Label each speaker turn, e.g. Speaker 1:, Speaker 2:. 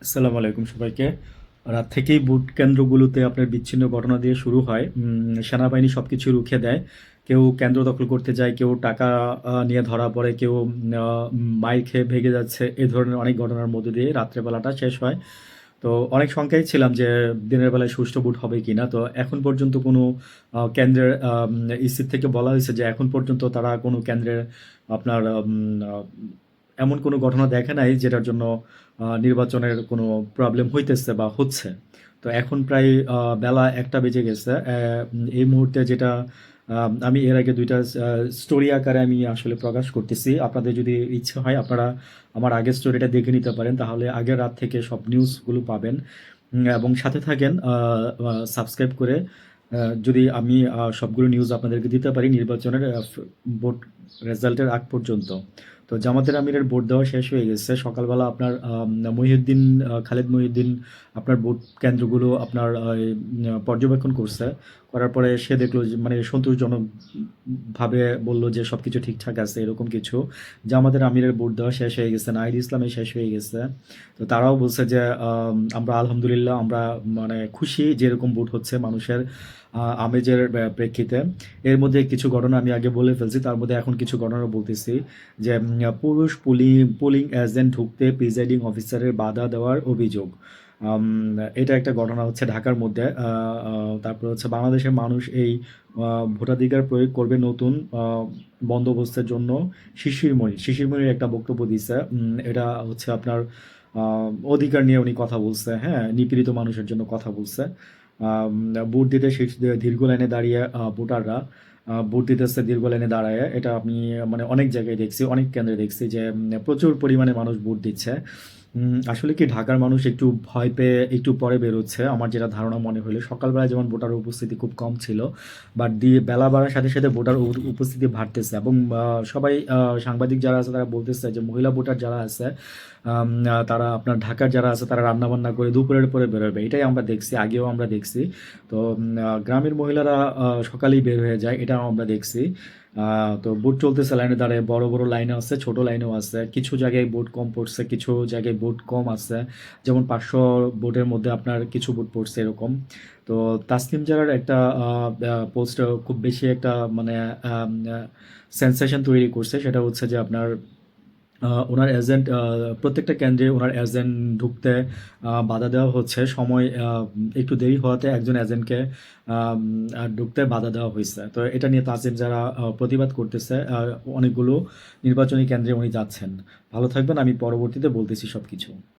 Speaker 1: আসসালামু আলাইকুম সবাইকে। রাত থেকেই ভোট কেন্দ্রগুলোতে আপনার বিচ্ছিন্ন ঘটনা দিয়ে শুরু হয়। সেনাবাহিনী সবকিছু রুখে দেয়। কেউ কেন্দ্র দখল করতে যায়, কেউ টাকা নিয়ে ধরা পড়ে, কেউ মাইর খেয়ে ভেগে যাচ্ছে। এ ধরনের অনেক ঘটনার মধ্য দিয়ে রাত্রেবেলাটা শেষ হয়। তো অনেক শঙ্কায় ছিলাম যে দিনের বেলায় সুষ্ঠু ভোট হবে কিনা। তো এখন পর্যন্ত কোনো কেন্দ্রের ইসি থেকে বলা হয়েছে যে এখন পর্যন্ত তারা কোনো কেন্দ্রের আপনার এমন কোনো ঘটনা দেখে নাই যেটার জন্য নির্বাচনের কোনো প্রবলেম হইতেছে বা হচ্ছে। তো এখন প্রায় বেলা ১টা বেজে গেছে। এই মুহূর্তে যেটা আমি এর আগে ২ টা স্টোরি আকারে আমি আসলে প্রকাশ করতেছি। আপনাদের যদি ইচ্ছে হয় আপনারা আমার আগের স্টোরিটা দেখে নিতে পারেন। তাহলে আগের রাত থেকে সব নিউজগুলো পাবেন। এবং সাথে থাকেন সাবস্ক্রাইব করে। যদি আমি সবগুলো নিউজ আপনাদেরকে দিতে পারি নির্বাচনের ভোট রেজাল্টের আগ পর্যন্ত। তো জামাতের আমিরের ভোট দেওয়া শেষ হয়ে গেছে। সকালবেলা আপনার মহিউদ্দিন খালেদ মহিউদ্দিন আপনার ভোট কেন্দ্রগুলো আপনার পর্যবেক্ষণ করছে। করার পরে সে দেখলো যে মানে সন্তোষজনকভাবে বলল যে সবকিছু ঠিকঠাক আছে এরকম কিছু। জামাতের আমিরের ভোট দেওয়া শেষ হয়ে গেছে। নাহিদ ইসলামের শেষ হয়ে গেছে। তো তারাও বলছে যে আমরা আলহামদুলিল্লাহ আমরা মানে খুশি যে এরকম ভোট হচ্ছে মানুষের আমেজের প্রেক্ষিতে। এর মধ্যে কিছু ঘটনা আমি আগে বলে ফেলছি। তার মধ্যে এখন কিছু ঘটনা বলতেছি। যে পুরুষ পুলিং এজেন্ট ঢুকতে প্রিজাইডিং অফিসারের বাধা দেওয়ার অভিযোগ। আম, এটা একটা ঘটনা হচ্ছে ঢাকার মধ্যে। তারপর হচ্ছে বাংলাদেশের মানুষ এই ভোটাধিকার প্রয়োগ করবে নতুন বন্দোবস্তের জন্য। শিশিরমণির একটা বক্তব্য দিচ্ছে। এটা হচ্ছে আপনার অধিকার নিয়ে উনি কথা বলছে, হ্যাঁ, নিপীড়িত মানুষের জন্য কথা বলছে। আম, ভোট দিতে দীর্ঘ লাইনে দাঁড়িয়ে ভোটাররা ভোট দিতেছে দীর্ঘ লাইনে দাঁড়ায়। এটা আমি মানে অনেক জায়গায় দেখছি, অনেক কেন্দ্রে দেখছি যে প্রচুর পরিমাণে মানুষ ভোট দিচ্ছে। আসলে কি ঢাকার মানুষ একটু ভয় পেয়ে একটু পরে বেরোচ্ছে আমার যেটা ধারণা মনে হলো। সকালবেলা যেমন ভোটার উপস্থিতি খুব কম ছিল, বাট দিয়ে বেলা বাড়ার সাথে সাথে ভোটার উপস্থিতি বাড়তেছে। এবং সবাই সাংবাদিক যারা আছে তারা বলতেছে যে মহিলা ভোটার যারা আছে তারা আপনার ঢাকার যারা আছে তারা রান্না বান্না করে দুপুরের পরে বেরোবে, এটাই আমরা দেখছি, আগেও আমরা দেখছি। তো গ্রামের মহিলারা সকালেই বের হয়ে যায়, এটাও আমরা দেখছি। তো বুট চলতেছে লাইনে দাঁড়িয়ে, বড় বড় লাইনে আছে, ছোট লাইনেও আছে। কিছু জায়গায় বুট কম পড়ছে, কিছু জায়গায় বুট কম আছে। যেমন ৫০০ বুটের মধ্যে আপনার কিছু বুট পড়ছে এরকম। তো তাসলিম জারার একটা পোস্ট খুব বেশি একটা মানে সেন্সেশন তৈরি করছে। সেটা হচ্ছে যে আপনার ওনার এজেন্ট প্রত্যেকটা কেন্দ্রে ওনার এজেন্ট ঢুকতে বাধা দেওয়া হচ্ছে। সময় একটু দেরি হওয়াতে একজন এজেন্টকে ঢুকতে বাধা দেওয়া হয়েছে। তো এটা নিয়ে তাসিম যারা প্রতিবাদ করতেছে অনেকগুলো নির্বাচনী কেন্দ্রে উনি যাচ্ছেন। ভালো থাকবেন, আমি পরবর্তীতে বলতেছি সবকিছু।